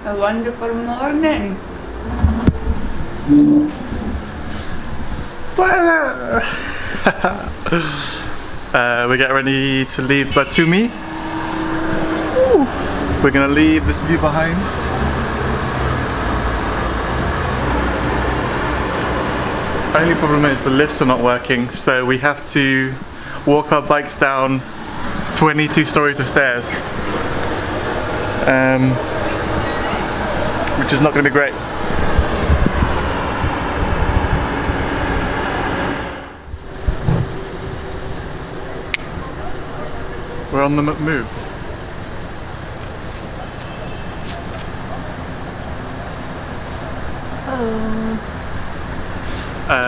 A wonderful morning. We're getting ready to leave Batumi. We're gonna leave this view behind. Only problem is the lifts are not working, so we have to walk our bikes down 22 stories of stairs, which is not going to be great. We're on the move.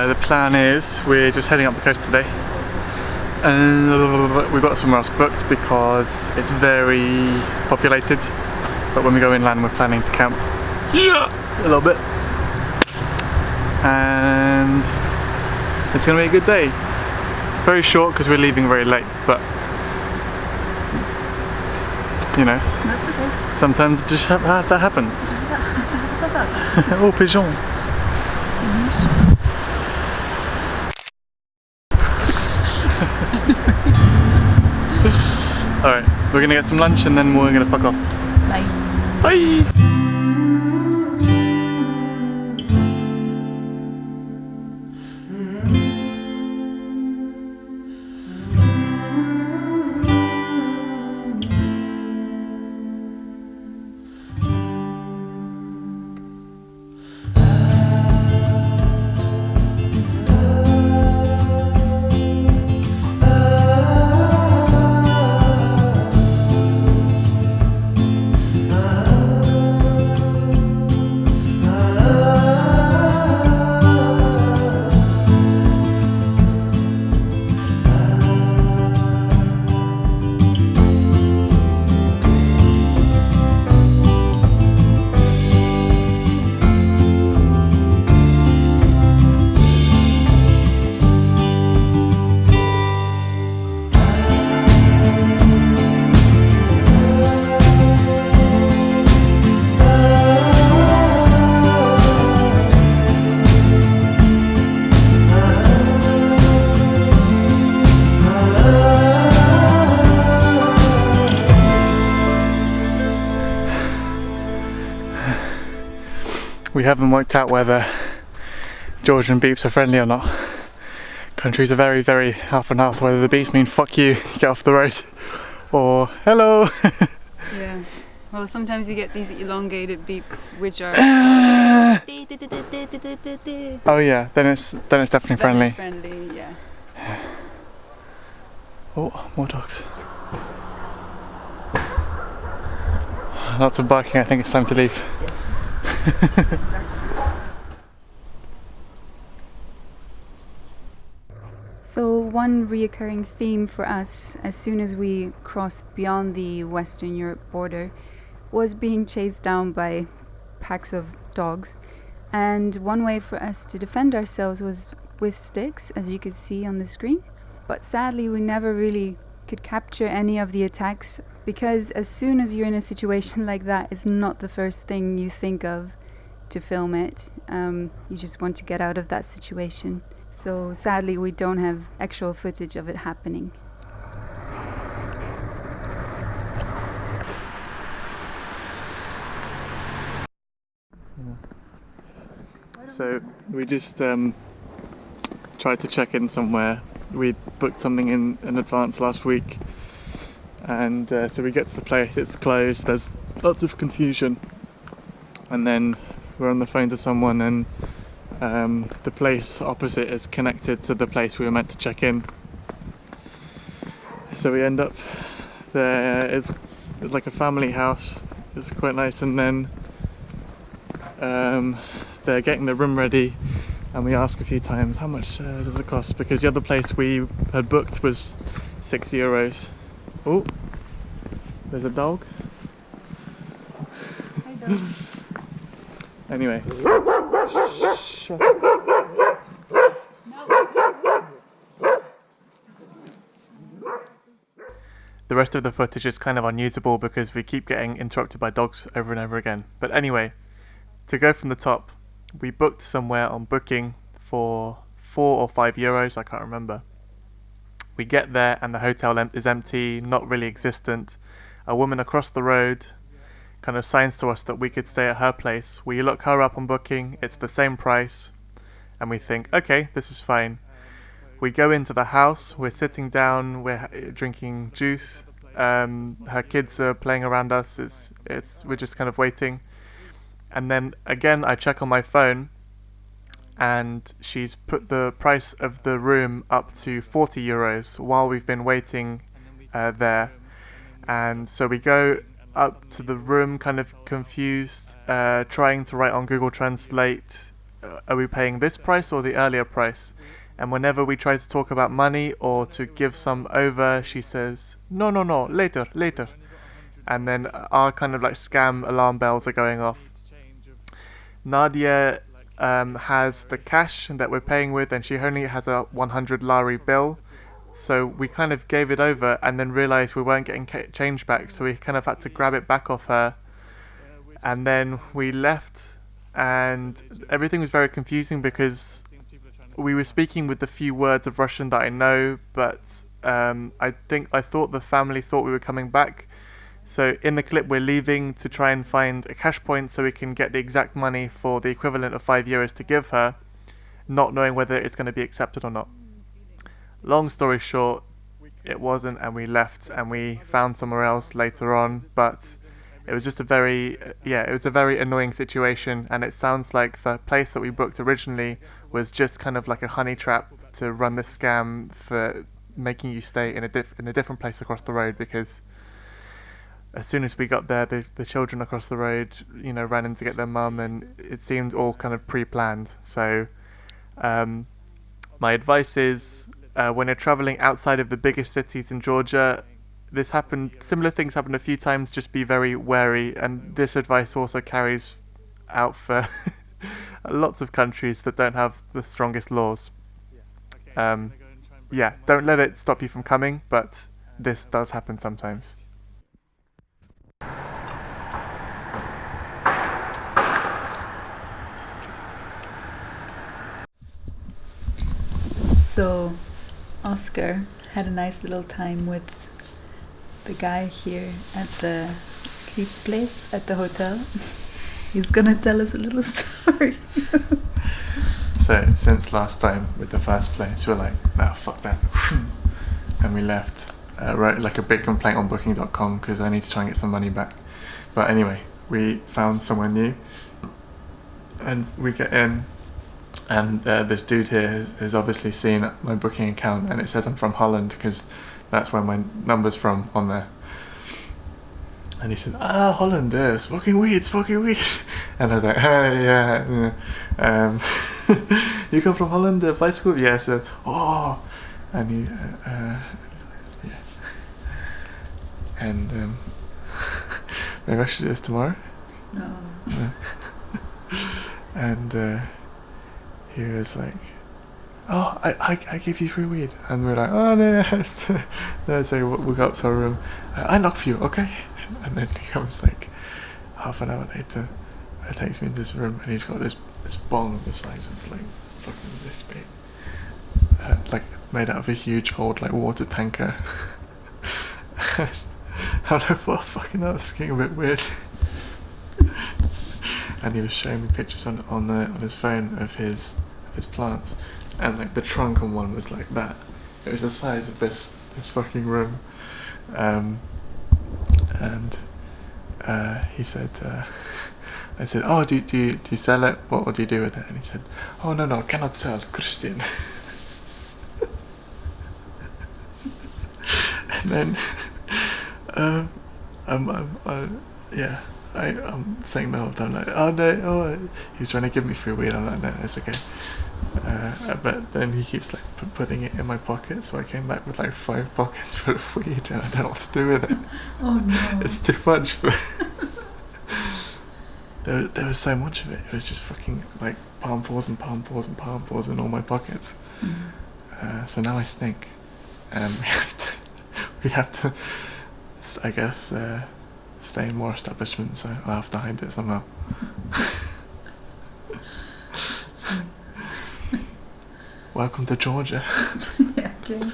The plan is we're just heading up the coast today. We've got somewhere else booked because it's very populated, but when we go inland we're planning to camp a little bit, and it's going to be a good day. Very short because we're leaving very late, but you know, That's okay. sometimes it just that happens. Oh, pigeon. Alright, we're gonna get some lunch and then we're gonna fuck off. Bye. Bye! We haven't worked out whether Georgian beeps are friendly or not. Countries are very, very half and half, whether the beeps mean fuck you, get off the road, or hello. Yeah. Well, sometimes you get these elongated beeps, which are. Oh yeah, then it's definitely friendly. It's friendly, yeah. Oh, more dogs. Lots of barking. I think it's time to leave. So one reoccurring theme for us as soon as we crossed beyond the Western Europe border was being chased down by packs of dogs, and one way for us to defend ourselves was with sticks, as you could see on the screen. But sadly we never really could capture any of the attacks, because as soon as you're in a situation like that, it's not the first thing you think of to film it. You just want to get out of that situation. So sadly we don't have actual footage of it happening. So we just tried to check in somewhere. We booked something in advance last week, and so we get to the place, it's closed, there's lots of confusion, and then we're on the phone to someone, and the place opposite is connected to the place we were meant to check in. So we end up there. It's like a family house, it's quite nice, and then they're getting the room ready, and we ask a few times how much does it cost, because the other place we had booked was €6. Oh, there's a dog. Hi, dog. Anyway, shut The rest of the footage is kind of unusable because we keep getting interrupted by dogs over and over again. But anyway, to go from the top, we booked somewhere on Booking for €4 or €5, I can't remember. We get there and the hotel is empty, not really existent. A woman across the road kind of signs to us that we could stay at her place. We look her up on Booking, it's the same price, and we think, okay, this is fine. We go into the house, we're sitting down, we're drinking juice, her kids are playing around us, we're just kind of waiting. And then again I check on my phone and she's put the price of the room up to €40 while we've been waiting there. And so we go up to the room kind of confused, trying to write on Google Translate, are we paying this price or the earlier price? And whenever we try to talk about money or to give some over, she says, no, later. And then our kind of like scam alarm bells are going off. Nadia has the cash that we're paying with, and she only has a 100 lari bill. So we kind of gave it over and then realised we weren't getting change back, so we kind of had to grab it back off her. And then we left, and everything was very confusing because we were speaking with the few words of Russian that I know, but I thought the family thought we were coming back. So in the clip we're leaving to try and find a cash point so we can get the exact money for the equivalent of €5 to give her, not knowing whether it's going to be accepted or not. Long story short, it wasn't, and we left and we found somewhere else later on, but it was just a very annoying situation, and it sounds like the place that we booked originally was just kind of like a honey trap to run this scam for making you stay in a different place across the road, because as soon as we got there, the children across the road, ran in to get their mum, and it seemed all kind of pre-planned. So my advice is, when you're traveling outside of the biggest cities in Georgia, similar things happened a few times, just be very wary, and this advice also carries out for lots of countries that don't have the strongest laws. Don't let it stop you from coming, but this does happen sometimes. So Oscar had a nice little time with the guy here at the sleep place at the hotel. He's gonna tell us a little story. So since last time with the first place, we're like, fuck that, and we left. Wrote like a big complaint on Booking.com because I need to try and get some money back. But anyway, we found somewhere new, and we get in. And this dude here has obviously seen my booking account, and it says I'm from Holland because that's where my number's from on there. And he said, Holland, smoking weed. And I was like, yeah. You come from Holland, bicycle? Yeah. So, and he, yeah. And maybe I should do this tomorrow. No. And he was like, I give you free weed. And we're like, no. So we'll go up to our room. I knock for you, okay? And then he comes like half an hour later, takes me into this room, and he's got this bong the size of like fucking this big, like made out of a huge old like water tanker. I'm like, what fucking hell, this is getting a bit weird. And he was showing me pictures on his phone of his plants, and like the trunk on one was like that. It was the size of this fucking room. And he said, I said, do you sell it? What do you do with it? And he said, no, cannot sell, Christian. And then I'm saying the whole time like, he's trying to give me free weed. I'm like, no, it's okay. But then he keeps like putting it in my pocket, so I came back with like 5 pockets full of weed, and I don't know what to do with it. Oh no! It's too much for. There was so much of it. It was just fucking like palm paws in all my pockets. Mm. So now I stink, and we have to I guess, stay in more establishments, so I'll have to hide it somehow. Welcome to Georgia. Yeah, I guess.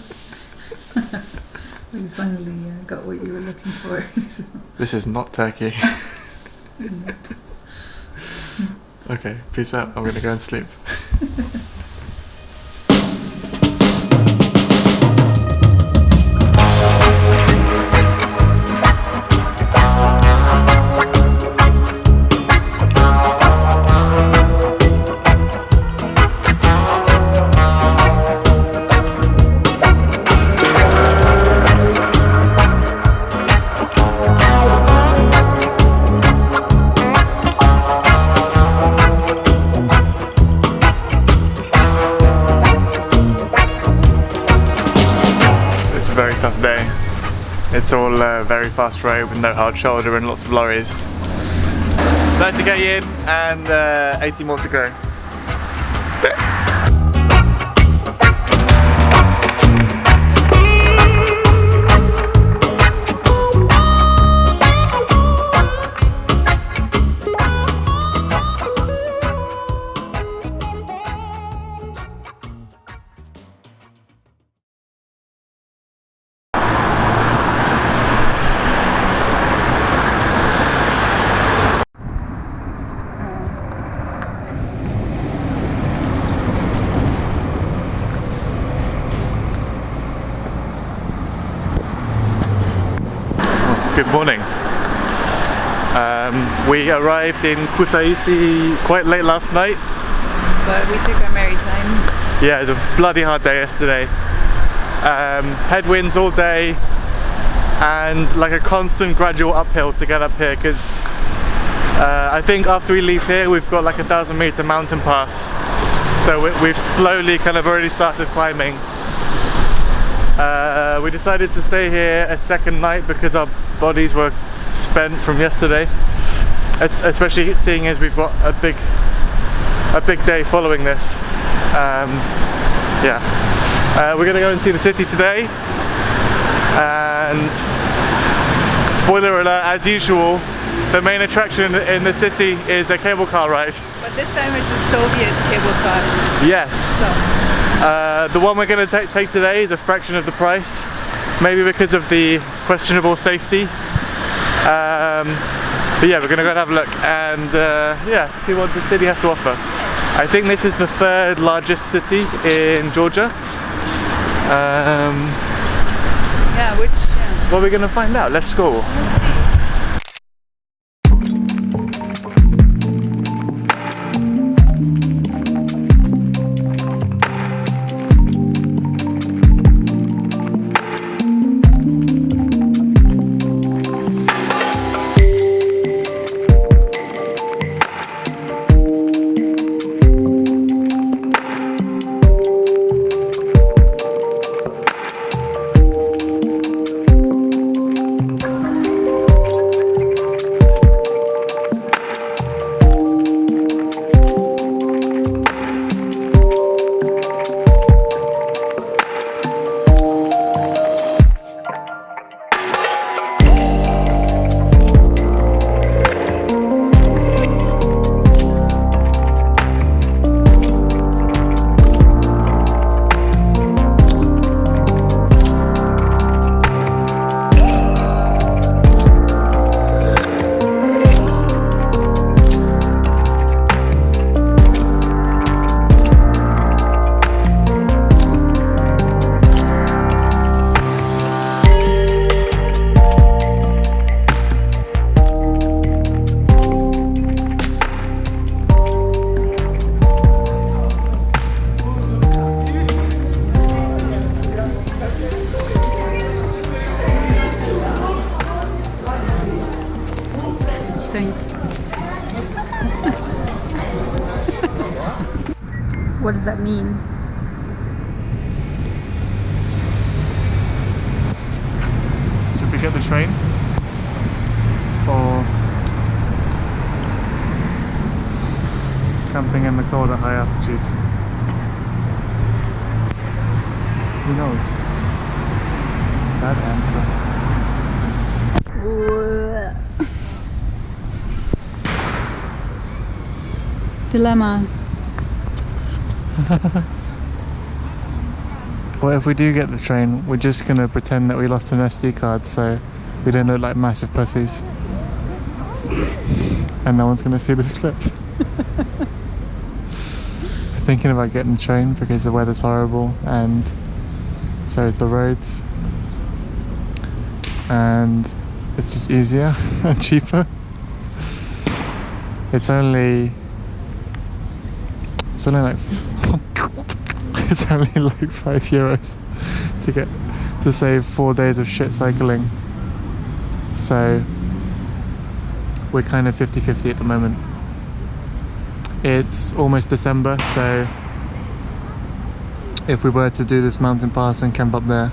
We finally got what you were looking for. So. This is not Turkey. Okay, peace out. I'm gonna go and sleep. Very tough day. It's all very fast road with no hard shoulder and lots of lorries. 90k in and 80 more to go. Good morning. We arrived in Kutaisi quite late last night. But we took our merry time. Yeah, it was a bloody hard day yesterday. Headwinds all day and like a constant gradual uphill to get up here because I think after we leave here we've got like a 1,000-meter mountain pass. So we've slowly kind of already started climbing. We decided to stay here a second night because our bodies were spent from yesterday, especially seeing as we've got a big day following this. We're gonna go and see the city today, and spoiler alert, as usual, the main attraction in the city is a cable car ride. But this time it's a Soviet cable car. Yes. So. The one we're going to take today is a fraction of the price, maybe because of the questionable safety. But yeah, we're going to go and have a look and see what the city has to offer. I think this is the third largest city in Georgia. Well, we're going to find out. Let's go. What does that mean? Should we get the train? Or camping in the cold at high altitudes? Who knows? Bad answer. Dilemma. Well, if we do get the train, we're just gonna pretend that we lost an SD card so we don't look like massive pussies. And no one's gonna see this clip. Thinking about getting a train because the weather's horrible and so is the roads. And it's just easier and cheaper. It's only like it's only like €5 to save 4 days of shit cycling. So we're kind of 50-50 at the moment. It's almost December, so if we were to do this mountain pass and camp up there,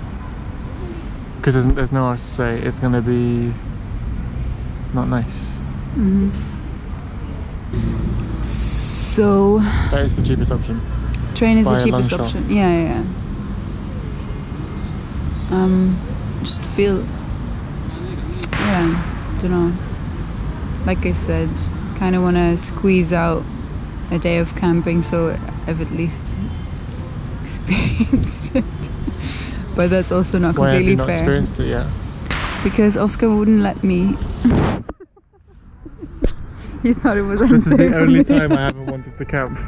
because there's nowhere else to stay, it's going to be not nice. So that is the cheapest option. Train is By the a long cheapest shot. option. Yeah. Just feel, don't know. Like I said, kind of want to squeeze out a day of camping, so I've at least experienced it. But that's also not Why have completely you not fair. experienced it yet? Because Oscar wouldn't let me. He thought it was This unsafe. is the only for me. time I haven't wanted to camp.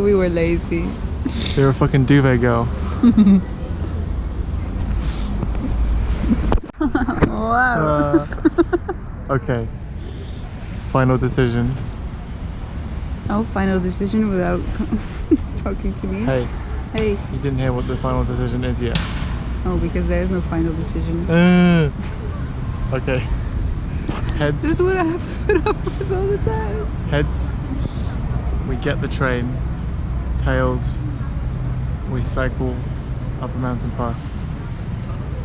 We were lazy. You're a fucking duvet girl. Wow. Okay. Final decision. Oh, final decision without talking to me. Hey, Hey. you didn't hear what the final decision is yet. Oh, because there is no final decision. Okay. Heads. This is what I have to put up with all the time. Heads. We get the train. Tails. We cycle up a mountain pass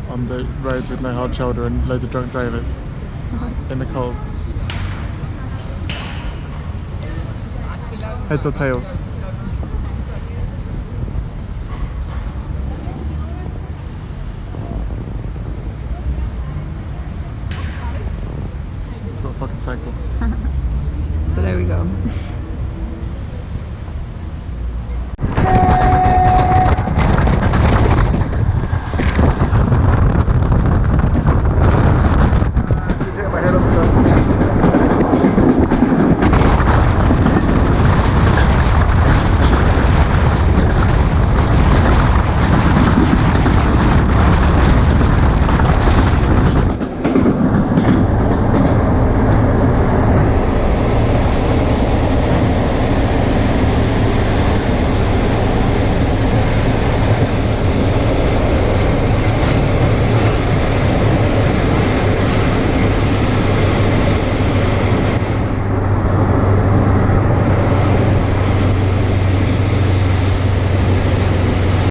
on the roads with no hard shoulder and loads of drunk drivers in the cold. Heads or tails? Got a fucking cycle.